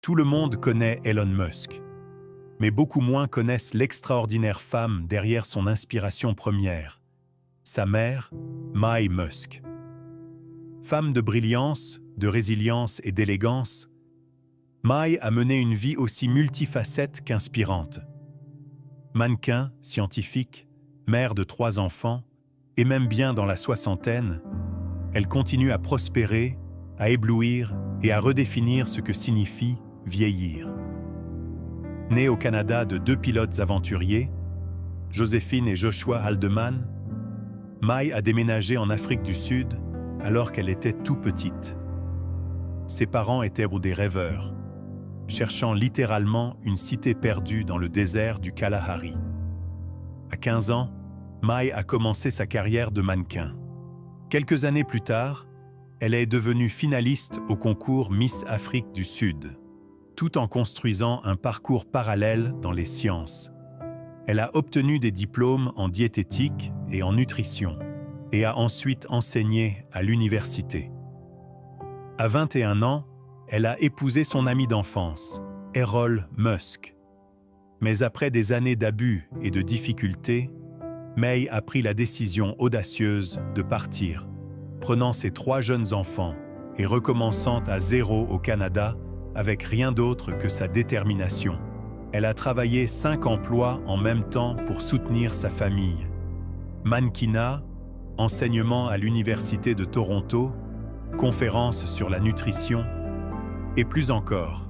Tout le monde connaît Elon Musk, mais beaucoup moins connaissent l'extraordinaire femme derrière son inspiration première, sa mère, Mai Musk. Femme de brillance, de résilience et d'élégance, Mai a mené une vie aussi multifacette qu'inspirante. Mannequin, scientifique, mère de 3 enfants, et même bien dans la soixantaine, elle continue à prospérer, à éblouir et à redéfinir ce que signifie vieillir. Née au Canada de 2 pilotes aventuriers, Joséphine et Joshua Haldeman, Mai a déménagé en Afrique du Sud alors qu'elle était tout petite. Ses parents étaient des rêveurs, cherchant littéralement une cité perdue dans le désert du Kalahari. À 15 ans, Mai a commencé sa carrière de mannequin. Quelques années plus tard, elle est devenue finaliste au concours Miss Afrique du Sud, tout en construisant un parcours parallèle dans les sciences. Elle a obtenu des diplômes en diététique et en nutrition, et a ensuite enseigné à l'université. À 21 ans, elle a épousé son ami d'enfance, Errol Musk. Mais après des années d'abus et de difficultés, Mai a pris la décision audacieuse de partir, prenant ses 3 jeunes enfants et recommençant à zéro au Canada avec rien d'autre que sa détermination. Elle a travaillé 5 emplois en même temps pour soutenir sa famille. Mannequinat, enseignement à l'Université de Toronto, conférences sur la nutrition, et plus encore.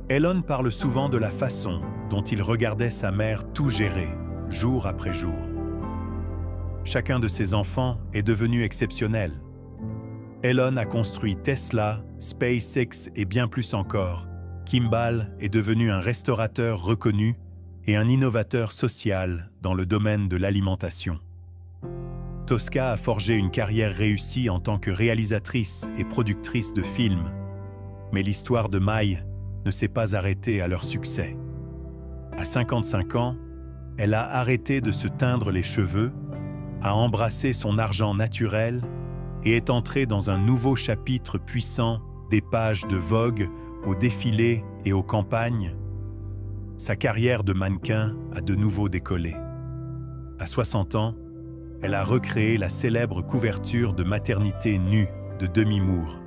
Elon parle souvent de la façon dont il regardait sa mère tout gérer, jour après jour. Chacun de ses enfants est devenu exceptionnel. Elon a construit Tesla, SpaceX et bien plus encore. Kimball est devenu un restaurateur reconnu et un innovateur social dans le domaine de l'alimentation. Tosca a forgé une carrière réussie en tant que réalisatrice et productrice de films. Mais l'histoire de Mai ne s'est pas arrêtée à leur succès. À 55 ans, elle a arrêté de se teindre les cheveux, a embrassé son argent naturel et est entrée dans un nouveau chapitre puissant des pages de Vogue, aux défilés et aux campagnes. Sa carrière de mannequin a de nouveau décollé. À 60 ans, elle a recréé la célèbre couverture de maternité nue de Demi Moore.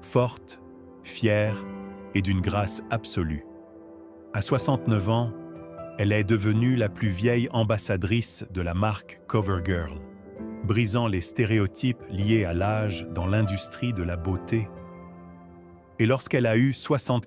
Forte, fière et d'une grâce absolue. À 69 ans, elle est devenue la plus vieille ambassadrice de la marque CoverGirl, brisant les stéréotypes liés à l'âge dans l'industrie de la beauté. Et lorsqu'elle a eu 64